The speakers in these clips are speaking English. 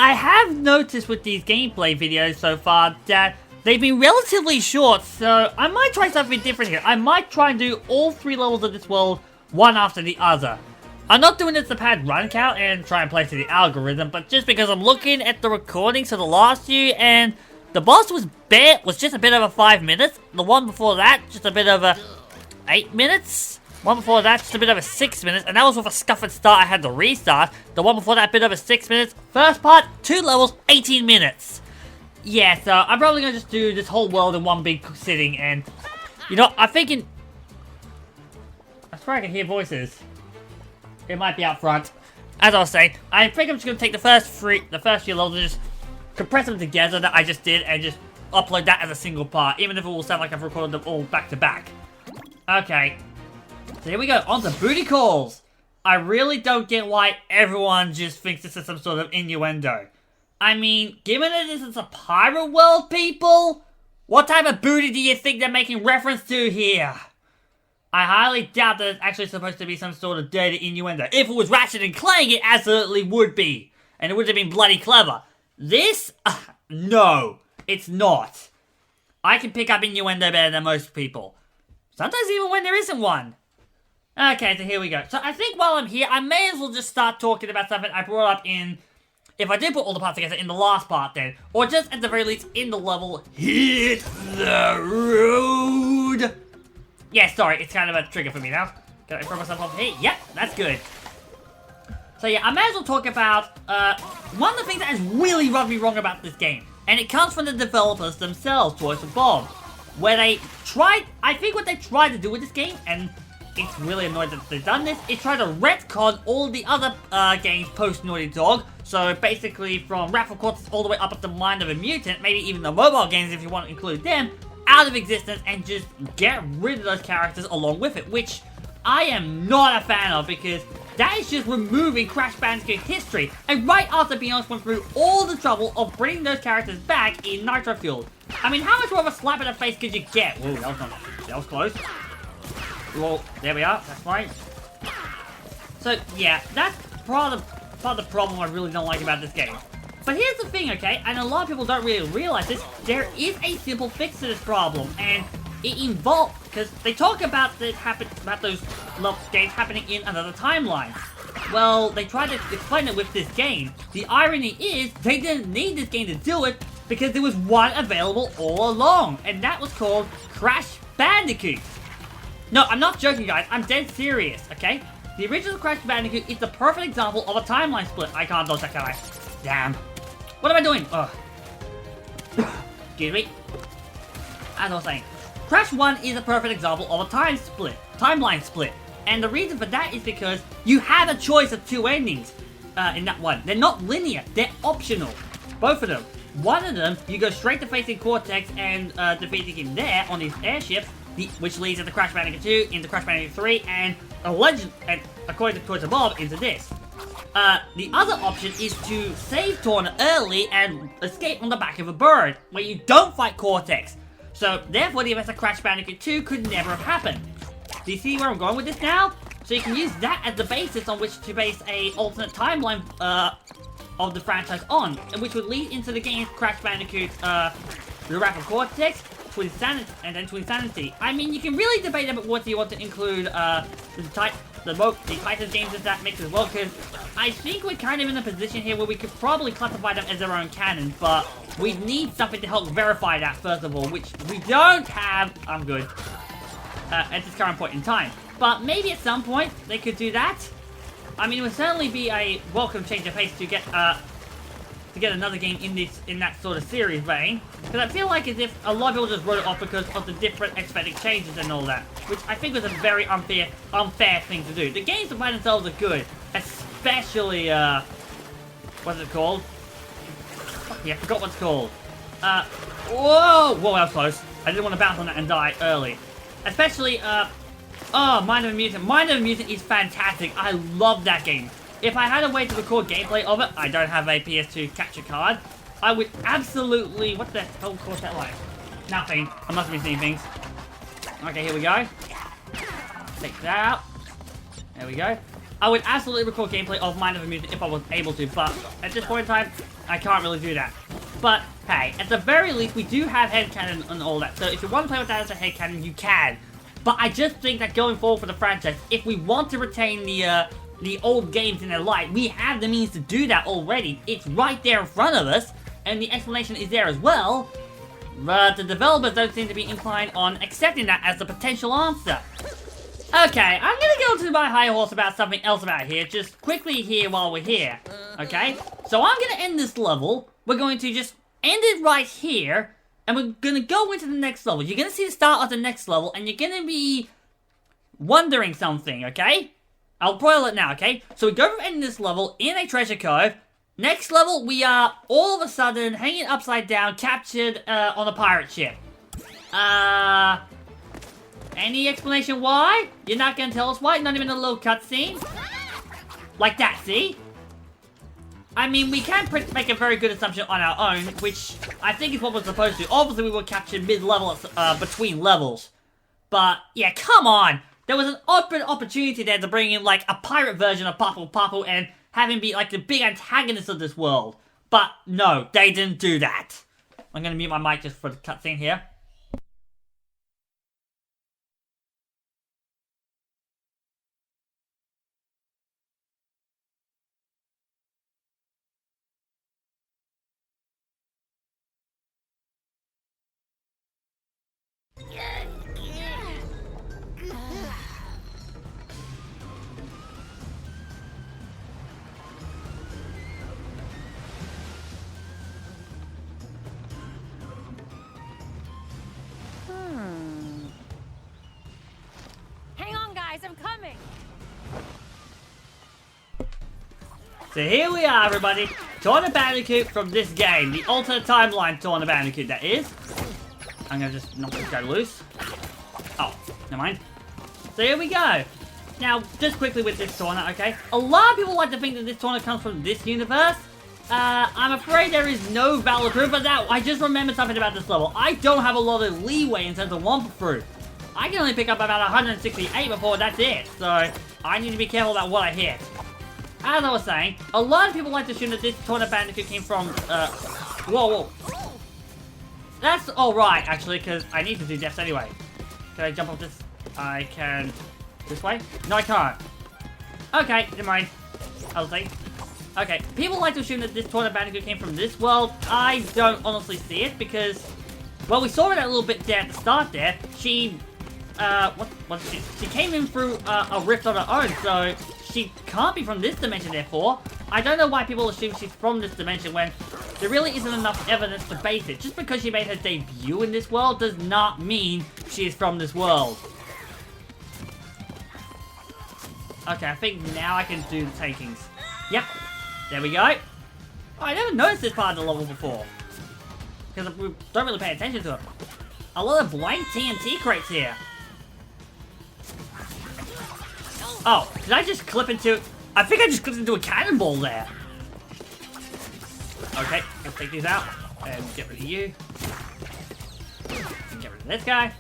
I have noticed with these gameplay videos so far that they've been relatively short, so I might try something different here. I might try and do all 3 levels of this world, one after the other. I'm not doing this to pad run count and try and play to the algorithm, but just because I'm looking at the recordings of the last few, and the boss was just a bit over 5 minutes. The one before that, just a bit over 8 minutes. One before that, just a bit over 6 minutes, and that was with a scuffed start. I had to restart. The one before that, a bit over 6 minutes. First part, 2 levels, 18 minutes. Yeah, so I'm probably gonna just do this whole world in one big sitting, and you know, I'm thinking. I swear I can hear voices. It might be out front. As I was saying, I think I'm just gonna take the first few levels and just compress them together that I just did, and just upload that as a single part, even if it will sound like I've recorded them all back to back. Okay. So here we go, on to booty calls. I really don't get why everyone just thinks this is some sort of innuendo. I mean, given that this is a pirate world, people, what type of booty do you think they're making reference to here? I highly doubt that it's actually supposed to be some sort of dirty innuendo. If it was Ratchet and Clank, it absolutely would be. And it would have been bloody clever. This? No, it's not. I can pick up innuendo better than most people. Sometimes even when there isn't one. Okay, so here we go. So I think while I'm here, I may as well just start talking about something I brought up in, if I did put all the parts together, in the last part then. Or just at the very least in the level, Hit the Road. Yeah, sorry, it's kind of a trigger for me now. Can I throw myself off here? Yep, that's good. So yeah, I may as well talk about one of the things that has really rubbed me wrong about this game. And it comes from the developers themselves, Toys for Bob. Where they tried, I think what they tried to do with this game, and it's really annoying that they've done this, is try to retcon all the other games post Naughty Dog. So basically from Wrath of Cortex all the way up to Mind of a Mutant, maybe even the mobile games if you want to include them, out of existence and just get rid of those characters along with it, which I am not a fan of, because that is just removing Crash Bandicoot history. And right after Beyond went through all the trouble of bringing those characters back in Nitro Fuel. I mean, how much more of a slap in the face could you get? Whoa, that was close. Well, there we are, that's fine. So yeah, that's part of the problem I really don't like about this game. But here's the thing, okay, and a lot of people don't really realize this, there is a simple fix to this problem, and it involves, because they talk about those games happening in another timeline. Well, they tried to explain it with this game. The irony is, they didn't need this game to do it, because there was one available all along, and that was called Crash Bandicoot. No, I'm not joking, guys, I'm dead serious, okay? The original Crash Bandicoot is the perfect example of a timeline split. I can't dodge that, can I? Damn. What am I doing? Ugh. Excuse me. As I was saying, Crash 1 is a perfect example of a timeline split. And the reason for that is because you have a choice of 2 endings in that one. They're not linear, they're optional. Both of them. One of them, you go straight to facing Cortex and defeating him there on his airship, which leads into Crash Bandicoot 2, into Crash Bandicoot 3, and according to Toys for Bob, into this. The other option is to save Tawna early and escape on the back of a bird, where you don't fight Cortex. So, therefore, the events of Crash Bandicoot 2 could never have happened. Do you see where I'm going with this now? So you can use that as the basis on which to base a alternate timeline of the franchise on, and which would lead into the games Crash Bandicoot, The Wrath of Cortex, Twin Sanity. I mean, you can really debate about what you want to include the Titans games in that mix as well, because I think we're kind of in a position here where we could probably classify them as their own canon, but we need something to help verify that first of all, which we don't have. I'm good. At this current point in time. But maybe at some point they could do that. I mean, it would certainly be a welcome change of pace to get another game in that sort of series vein. Because I feel like as if a lot of people just wrote it off because of the different aesthetic changes and all that. Which I think was a very unfair thing to do. The games by themselves are good. Especially, what's it called? Yeah, I forgot what it's called. Whoa! Whoa, that was close. I didn't want to bounce on that and die early. Especially, Mind of a Mutant. Mind of a Mutant is fantastic. I love that game. If I had a way to record gameplay of it, I don't have a PS2 capture card, I would absolutely... What the hell caused that light? Nothing. I must have been seeing things. Okay, here we go. Take that out. There we go. I would absolutely record gameplay of Mind of a Mutant if I was able to, but at this point in time, I can't really do that. But, hey, at the very least, we do have head cannon and all that. So if you want to play with that as a head cannon, you can. But I just think that going forward for the franchise, if we want to retain the old games in their light, we have the means to do that already. It's right there in front of us, and the explanation is there as well. But the developers don't seem to be inclined on accepting that as the potential answer. Okay, I'm gonna go to my high horse about something else about here, just quickly here while we're here. Okay, so I'm gonna end this level. We're going to just end it right here, and we're gonna go into the next level. You're gonna see the start of the next level, and you're gonna be wondering something, okay? I'll spoil it now, okay? So we go from ending this level in a treasure cove. Next level, we are all of a sudden hanging upside down, captured on a pirate ship. Any explanation why? You're not gonna tell us why? Not even a little cutscene? Like that, see? I mean, we can make a very good assumption on our own, which I think is what we're supposed to. Obviously, we were captured mid-level, between levels. But, yeah, come on! There was an open opportunity there to bring in, like, a pirate version of Papu Papu and have him be, like, the big antagonist of this world. But, no, they didn't do that. I'm gonna mute my mic just for the cutscene here. Hang on, guys, I'm coming. So here we are, everybody. Tawna Bandicoot from this game. The alternate timeline Tawna Bandicoot, that is. I'm gonna just knock this guy loose. Oh, never mind. So here we go. Now, just quickly with this Tawna, okay? A lot of people like to think that this Tawna comes from this universe. I'm afraid there is no valid proof of that. I just remembered something about this level. I don't have a lot of leeway in terms of wumpa proof. I can only pick up about 168 before that's it. So, I need to be careful about what I hit. As I was saying, a lot of people like to assume that this Tawna Bandicoot came from, whoa. That's alright, actually, because I need to do this anyway. Can I jump off this? I can... This way? No, I can't. Okay, never mind. I was like... Okay, people like to assume that this Tawna Bandicoot came from this world. I don't honestly see it, because... Well, we saw it a little bit there at the start there. She... She came in through a rift on her own, so... She can't be from this dimension, therefore. I don't know why people assume she's from this dimension when there really isn't enough evidence to base it. Just because she made her debut in this world does not mean she is from this world. Okay, I think now I can do the takings. Yep, there we go. Oh, I never noticed this part of the level before. Because we don't really pay attention to it. A lot of blank TNT crates here. Oh, did I just clip into... I think I just clipped into a cannonball there. Okay, let's take these out. And get rid of you. And get rid of this guy.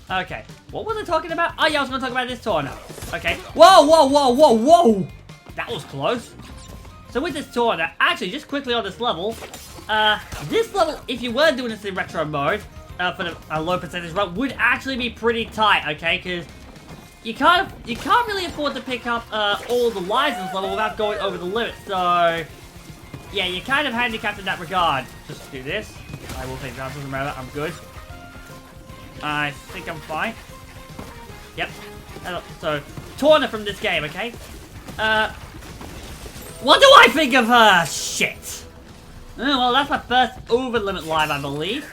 Okay, what was I talking about? Oh yeah, I was going to talk about this Tawna. Okay, whoa! That was close. So with this Tawna, actually, just quickly on this level, if you were doing this in retro mode, for the low percentage run, would actually be pretty tight, okay? Because you can't really afford to pick up all the lives in this level without going over the limit. So yeah, you're kind of handicapped in that regard. Just do this. I will take that. Doesn't matter. I'm good. I think I'm fine. Yep. So Tawna from this game, okay? What do I think of her? Shit. Oh, well, that's my first over limit live, I believe.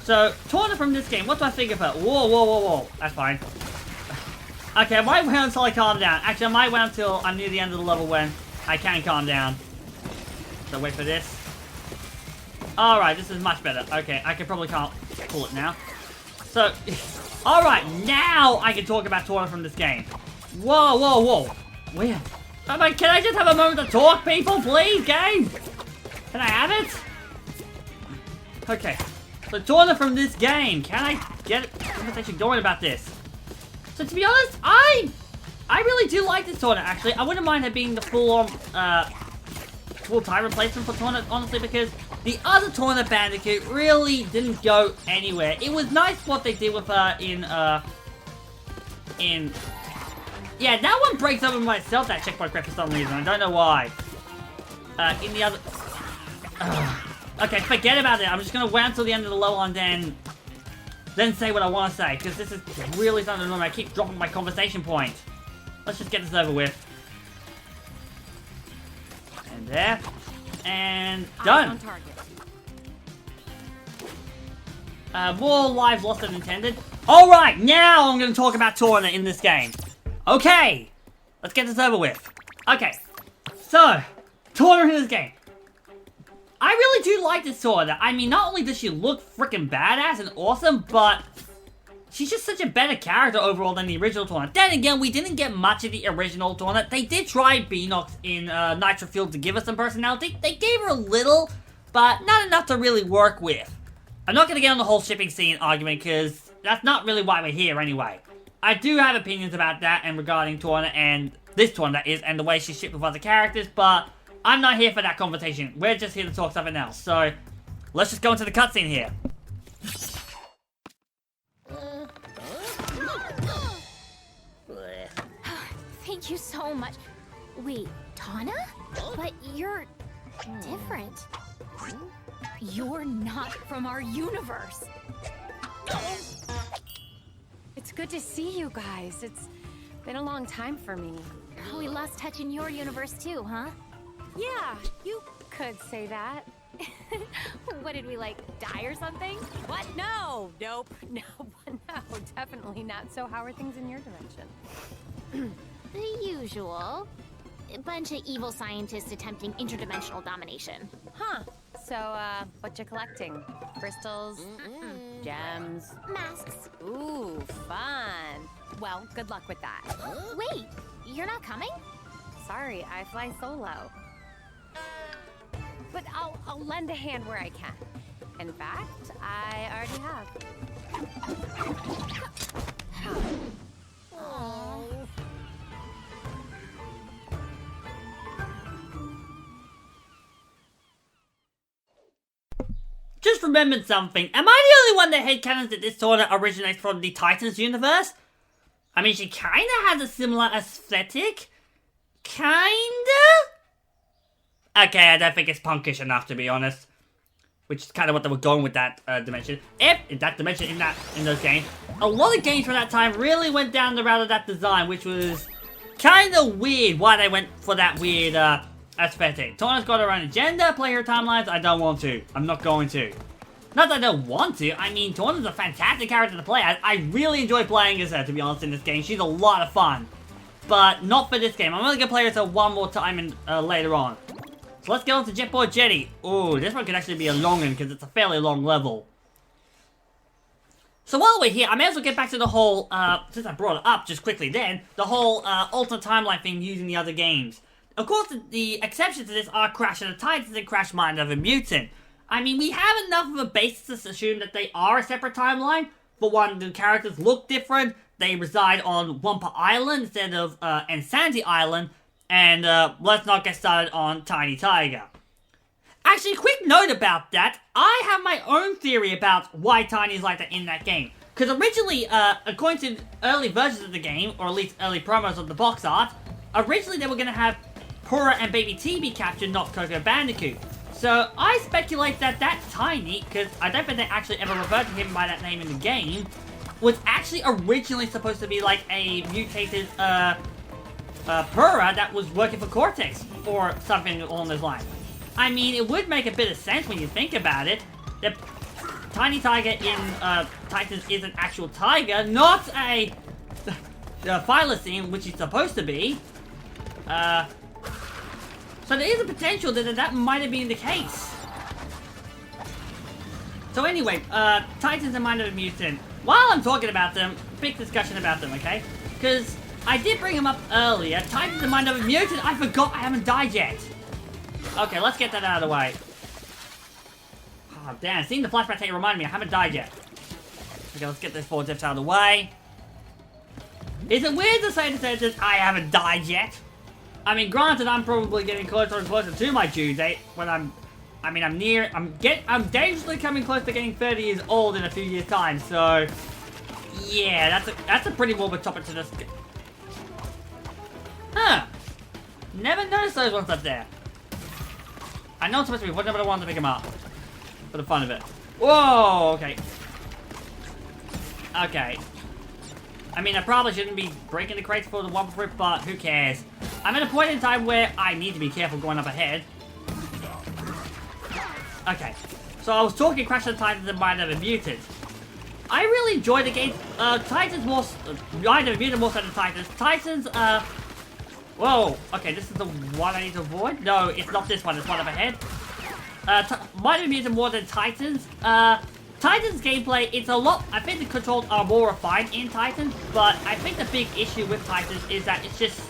So, Tawna from this game, what do I think of her? Whoa. That's fine. Okay, I might wait until I calm down. Actually, I might wait until I'm near the end of the level when I can calm down. So, wait for this. Alright, this is much better. Okay, I can probably pull it now. So, alright, now I can talk about Tawna from this game. Whoa. Where? Can I just have a moment to talk, people, please, game? Can I have it? Okay. So, Tawna from this game, can I get a conversation going about this? So, to be honest, I really do like this Tawna, actually. I wouldn't mind her being the full-on, full-time replacement for Tawna, honestly, because the other Tawna Bandicoot really didn't go anywhere. It was nice what they did with her in... Yeah, that one breaks open by itself, that checkpoint crap, for some reason. I don't know why. In the other... Okay, forget about it. I'm just gonna wait until the end of the level and then say what I want to say, because this is really something annoying. I keep dropping my conversation point. Let's just get this over with. And there. And done. More lives lost than intended. Alright, now I'm going to talk about Tawna in this game. Okay. Let's get this over with. Okay. So, Tawna in this game. I really do like this Tawna. I mean, not only does she look freaking badass and awesome, but she's just such a better character overall than the original Tawna. Then again, we didn't get much of the original Tawna. They did try Beanox in Nitro Fuel to give us some personality. They gave her a little, but not enough to really work with. I'm not going to get on the whole shipping scene argument, because that's not really why we're here anyway. I do have opinions about that and regarding Tawna and this Tawna, that is, and the way she's shipped with other characters, but I'm not here for that conversation. We're just here to talk something else. So, let's just go into the cutscene here. Thank you so much. Wait, Tawna? But you're different. You're not from our universe. It's good to see you guys. It's been a long time for me. We lost touch in your universe too, huh? Yeah, you could say that. What did we, like, die or something? What? No! Nope. No, definitely not. So how are things in your dimension? The usual. A bunch of evil scientists attempting interdimensional domination. Huh. So, what you collecting? Crystals? Gems? Masks. Ooh, fun. Well, good luck with that. Wait, you're not coming? Sorry, I fly solo. But I'll lend a hand where I can. In fact, I already have. Aww. Just remembered something. Am I the only one that headcanons that this Tawna originates from the Titans universe? I mean, she kinda has a similar aesthetic. Kinda? Okay, I don't think it's punkish enough, to be honest. Which is kind of what they were going with that dimension. In those games. A lot of games from that time really went down the route of that design, which was kind of weird why they went for that weird aesthetic. Tawna's got her own agenda, play her timelines. I don't want to. I'm not going to. Not that I don't want to. I mean, Tawna's a fantastic character to play as. I really enjoy playing as her, to be honest, in this game. She's a lot of fun. But not for this game. I'm only going to play her one more time later on. So let's get on to Jetboard Jetty. Ooh, this one could actually be a long one because it's a fairly long level. So while we're here, I may as well get back to the whole, since I brought it up just quickly then, the whole alternate timeline thing using the other games. Of course, the exceptions to this are Crash of the Titans and Crash Mind of a Mutant. I mean, we have enough of a basis to assume that they are a separate timeline. For one, the characters look different. They reside on Wumpa Island instead of Insanity Island. And let's not get started on Tiny Tiger. Actually, quick note about that. I have my own theory about why Tiny's like that in that game. Because originally, according to early versions of the game, or at least early promos of the box art, originally they were going to have Pura and Baby T be captured, not Coco Bandicoot. So I speculate that Tiny, because I don't think they actually ever referred to him by that name in the game, was actually originally supposed to be like a mutated Pura that was working for Cortex, or something along those lines. I mean, it would make a bit of sense when you think about it. The Tiny Tiger in Titans is an actual tiger, not a thylacine, which he's supposed to be. So there is a potential that might have been the case. So anyway, Titans and Mind of a Mutant. While I'm talking about them, big discussion about them, okay? Because I did bring them up earlier. Titans and Mind of a Mutant, I forgot I haven't died yet. Okay, let's get that out of the way. Oh, damn, seeing the flashback tape reminded me I haven't died yet. Okay, let's get this 4 dips out of the way. Is it weird to say that I haven't died yet? I mean, granted, I'm probably getting closer and closer to my due date when I'm dangerously coming close to getting 30 years old in a few years' time, so... Yeah, that's a pretty morbid topic to discuss. Huh. Never noticed those ones up there. I know it's supposed to be one, but I wanted to pick them up. For the fun of it. Whoa, okay. Okay. I mean, I probably shouldn't be breaking the crates for the one fruit, but who cares? I'm at a point in time where I need to be careful going up ahead. Okay. So I was talking Crash of the Titans and Mind of a Mutant. I really enjoy the game. Titans more... Mind of a Mutant more so than Titans. Titans, whoa. Okay, this is the one I need to avoid? No, it's not this one. It's one up ahead. Mind of a Mutant more than Titans. Titans gameplay, it's a lot... I think the controls are more refined in Titans, but I think the big issue with Titans is that it's just...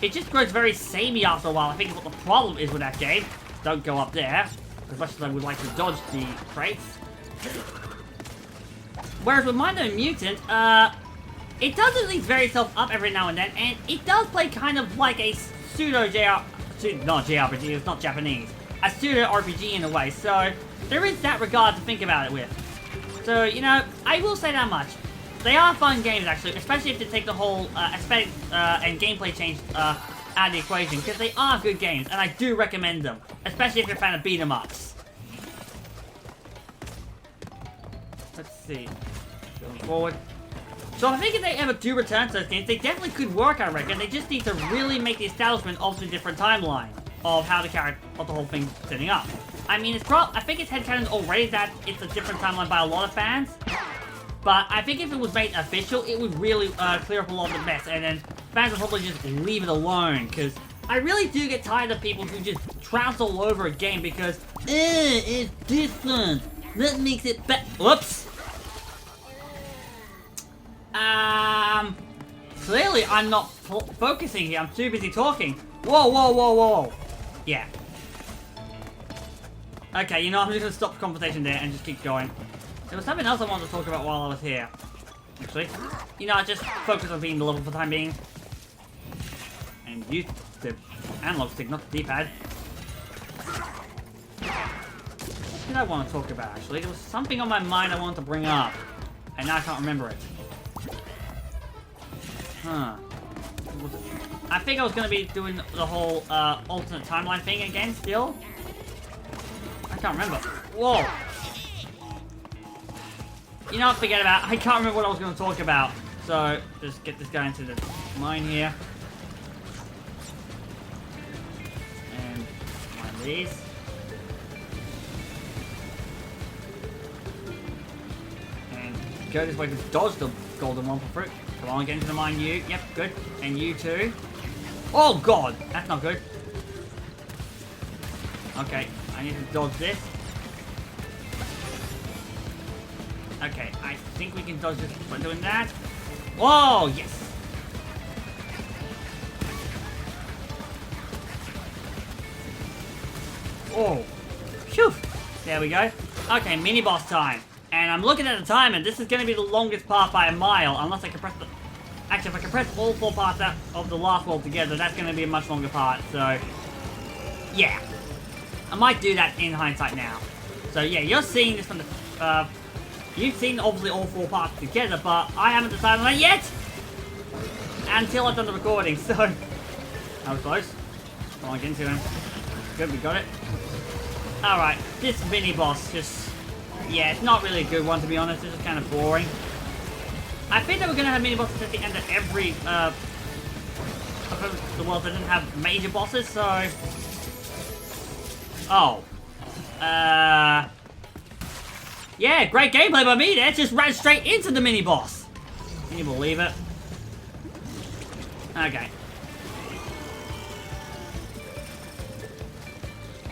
It just grows very samey after a while. I think what the problem is with that game. Don't go up there, as much as I would like to dodge the crates. Whereas with Mind of a Mutant, it does at least vary itself up every now and then, and it does play kind of like a not JRPG, it's not Japanese. A pseudo RPG in a way, so there is that regard to think about it with. So, you know, I will say that much. They are fun games, actually, especially if they take the whole aesthetic and gameplay change out of the equation, because they are good games, and I do recommend them, especially if you're a fan of beat-em-ups. Let's see. Going forward. So I think if they ever do return to those games, they definitely could work, I reckon. They just need to really make the establishment of the different timeline of how the character, of the whole thing's setting up. I mean, I think it's headcanon already that it's a different timeline by a lot of fans. But I think if it was made official, it would really clear up a lot of the mess, and then fans would probably just leave it alone, because I really do get tired of people who just trounce all over a game because, it's different. That makes it whoops. Clearly I'm not focusing here. I'm too busy talking. Whoa, whoa, whoa, whoa. Yeah. Okay, you know, I'm just gonna stop the conversation there and just keep going. There was something else I wanted to talk about while I was here. Actually, you know, I just focus on being the level for the time being. And use the analog stick, not the D-pad. What did I want to talk about, actually? There was something on my mind I wanted to bring up. And now I can't remember it. Huh. I think I was going to be doing the whole alternate timeline thing again, still. I can't remember. Whoa. You know what, forget about it. I can't remember what I was going to talk about. So, just get this guy into the mine here. And mine these. And go this way to dodge the golden one for fruit. Come on, get into the mine, you. Yep, good. And you too. Oh, God. That's not good. Okay, I need to dodge this. Okay, I think we can dodge this by doing that. Whoa, yes! Oh, phew! There we go. Okay, mini boss time. And I'm looking at the time, and this is going to be the longest part by a mile, unless I can press the... Actually, if I can press all 4 parts out of the last world together, that's going to be a much longer part, so... Yeah. I might do that in hindsight now. So yeah, you're seeing this from the... You've seen, obviously, all 4 parts together, but I haven't decided on that yet! Until I've done the recording, so... That was close. Come on, get into him. Good, we got it. Alright, this mini-boss just... Yeah, it's not really a good one, to be honest. It's just kind of boring. I think that we're going to have mini-bosses at the end of every, of the world that didn't have major bosses, so... Oh. Yeah, great gameplay by me there. Just ran straight into the mini-boss. Can you believe it? Okay.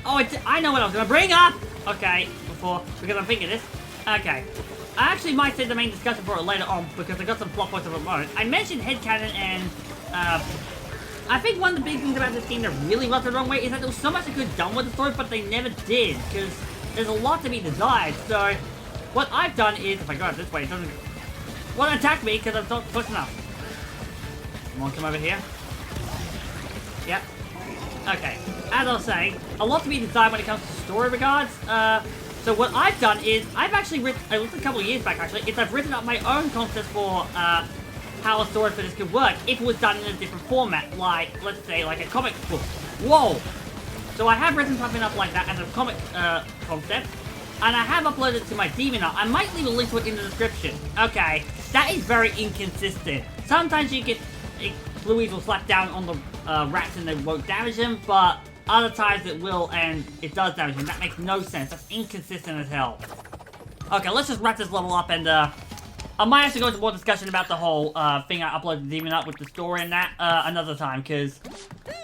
Oh, I know what I was going to bring up! Okay, because I'm thinking this. Okay. I actually might save the main discussion for it later on, because I got some plot points of my own. I mentioned headcanon and, I think one of the big things about this game that really rubbed the wrong way is that there was so much that could have done with the story, but they never did, because there's a lot to be desired. So, what I've done is, if I go out this way, it doesn't... Won't attack me, because I'm not close enough. Come on, come over here. Yep. Okay. As I was saying, a lot to be desired when it comes to story regards. So what I've done is, I've actually written, I looked a couple of years back actually, is I've written up my own concept for, how a story for this could work if it was done in a different format, like, let's say, like a comic book. Whoa! So I have written something up like that as a comic, concept, and I have uploaded it to my Demon Art. I might leave a link to it in the description. Okay, that is very inconsistent. Sometimes you get, Louise will slap down on the, rats and they won't damage them, but other times it will and it does damage them. That makes no sense. That's inconsistent as hell. Okay, let's just wrap this level up and, I might have to go into more discussion about the whole, thing I uploaded Demon Up with the story and that, another time, because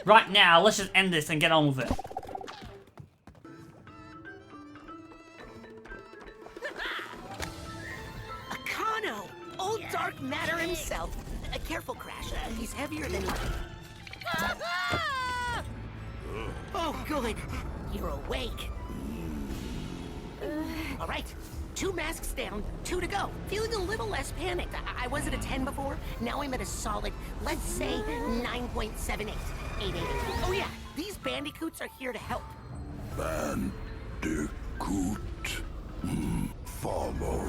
right now, let's just end this and get on with it. Akano! Old dark matter himself. Careful, Crash. He's heavier than... Oh, good. You're awake. All right. 2 masks down, 2 to go. Feeling a little less panicked. I was at a 10 before. Now I'm at a solid, let's say, 9.78. 880. Oh yeah, these bandicoots are here to help. Bandicoot. Follow.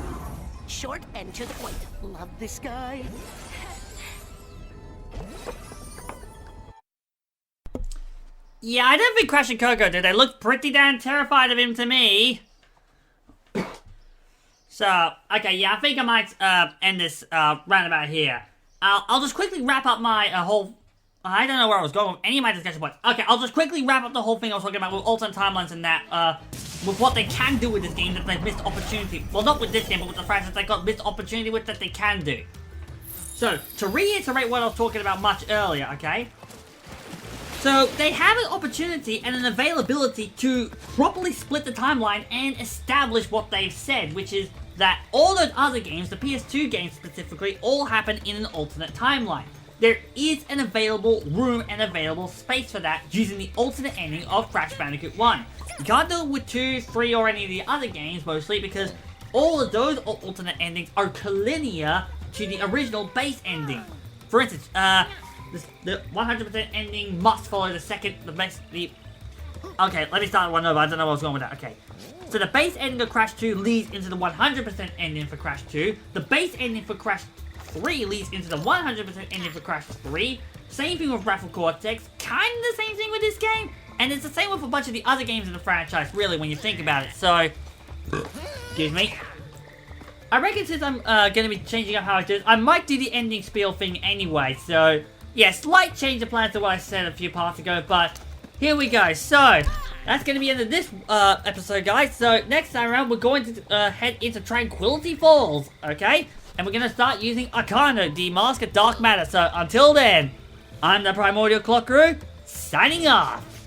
Short and to the point. Love this guy. Yeah, I don't think Crash and Coco did. They looked pretty damn terrified of him to me. So, okay, yeah, I think I might end this roundabout here. I'll just quickly wrap up my whole... I don't know where I was going with any of my discussion points. Okay, I'll just quickly wrap up the whole thing I was talking about with alternate timelines and that, with what they can do with this game that they've missed opportunity. Well, not with this game, but with the franchise they got missed opportunity with that they can do. So, to reiterate what I was talking about much earlier, okay? So, they have an opportunity and an availability to properly split the timeline and establish what they've said, which is that all those other games, the PS2 games specifically, all happen in an alternate timeline. There is an available room and available space for that using the alternate ending of Crash Bandicoot 1. You can't do it with 2, 3, or any of the other games, mostly, because all of those alternate endings are collinear to the original base ending. For instance, the 100% ending must follow the second, okay, let me start one over, I don't know where I was going with that, okay. So the base ending of Crash 2 leads into the 100% ending for Crash 2, the base ending for Crash 3 leads into the 100% ending for Crash 3, same thing with Raffle Cortex, kinda the same thing with this game, and it's the same with a bunch of the other games in the franchise, really, when you think about it, so, excuse me. I reckon since I'm gonna be changing up how I do this, I might do the ending spiel thing anyway, so... yeah, slight change of plans to what I said a few parts ago, but here we go. So, that's going to be the end of this episode, guys. So, next time around, we're going to head into Tranquility Falls, okay? And we're going to start using Akano, the Mask of Dark Matter. So, until then, I'm the Primordial Clok-Roo, signing off.